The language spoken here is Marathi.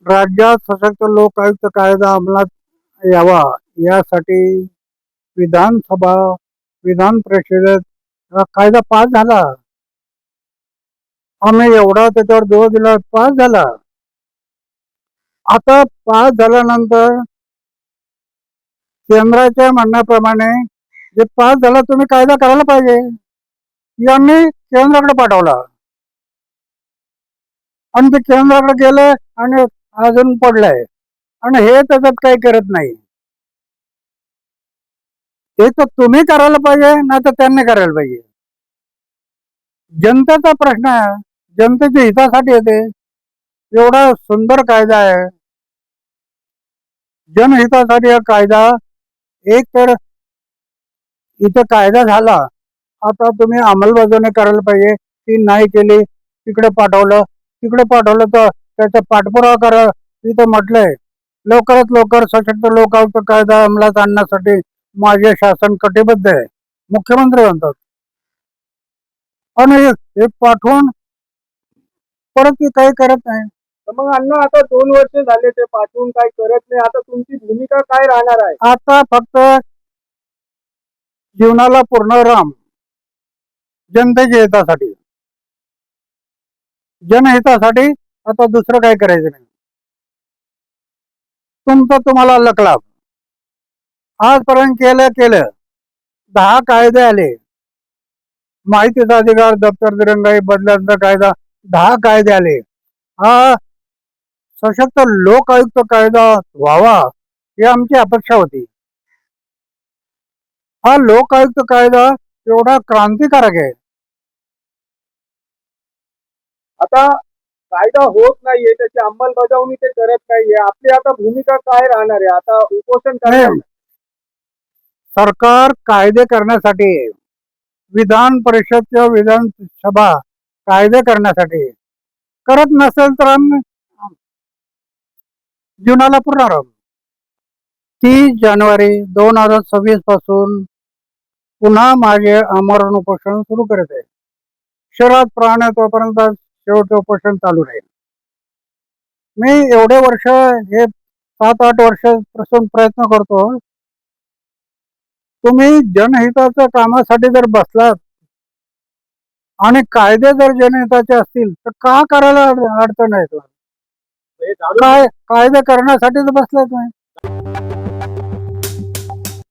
राज्यात सशक्त लोक आयुक्त कायदा अंमलात यावा यासाठी विधानसभा विधान परिषदेत हा कायदा पास झाला. आम्ही एवढा त्याच्यावर जोर दिला, पास झाला. आता पास झाल्यानंतर केंद्राच्या म्हणण्याप्रमाणे जे पास झाला तुम्ही कायदा करायला पाहिजे. यांनी केंद्राकडे पाठवला आणि ते केंद्राकडे गेले आणि अजून पडलंय आणि हे त्याच्यात काही करत नाही. ते तर तुम्ही करायला पाहिजे, नाही तर त्यांनी करायला पाहिजे. जनतेचा प्रश्न आहे, जनतेच्या हितासाठी येते. एवढा सुंदर कायदा आहे, जनहितासाठी हा कायदा. एक तर इथं कायदा झाला, आता तुम्ही अंमलबजावणी करायला पाहिजे. ती नाही केली, तिकडे पाठवलं तर त्याचा पाठपुरावा करा. तिथं म्हटलंय लवकरात लवकर सशक्त लोक आयुक्त कायदा अंमलात आणण्यासाठी माझे शासन कटिबद्ध आहे, मुख्यमंत्री म्हणतात. आणि हे पाठवून परत ती काही करत नाही. मग अण्णा आता 2 वर्ष झाले ते पाठवून काही करत नाही. आता तुमची भूमिका काय राहणार आहे? आता फक्त जीवनाला पूर्णविराम जनतेच्या हितासाठी, जनहितासाठी. आता दुसरं काही करायचं नाही. तुम्हाला लकलाभ आजपर्यंत केलं 10 कायदे आले. माहितीचा अधिकार, दप्तर दिरंगाई, बदल्यांचा कायदा, 10 कायदे आले. हा सशक्त लोक आयुक्त कायदा व्हावा ही आमची अपेक्षा होती. हा लोक आयुक्त कायदा एवढा क्रांतिकारक आहे. आता कायदा होत नाहीये, त्याची अंमलबजावणी ते करत नाहीये. आपली आता भूमिका काय राहणार आहे? आता उपोषण करणार? सरकार कायदे करण्यासाठी, विधान परिषद किंवा विधानसभा कायदे करण्यासाठी करत नसेल तर आम्ही जीवनाला पूर्ण 30 जानेवारी 2026 पासून पुन्हा माझे आमरण उपोषण सुरू करत आहे. शहरात प्राण आहे तोपर्यंत शेवटचं उपोषण चालू राहील. मी एवढे वर्ष, हे 7-8 वर्षापासून प्रयत्न करतो. तुम्ही जनहिताच्या कामासाठी जर बसलात आणि कायदे जर जनहिताचे असतील तर का करायला अडचण आहे? काय कायदे करण्यासाठीच बसलात नाही.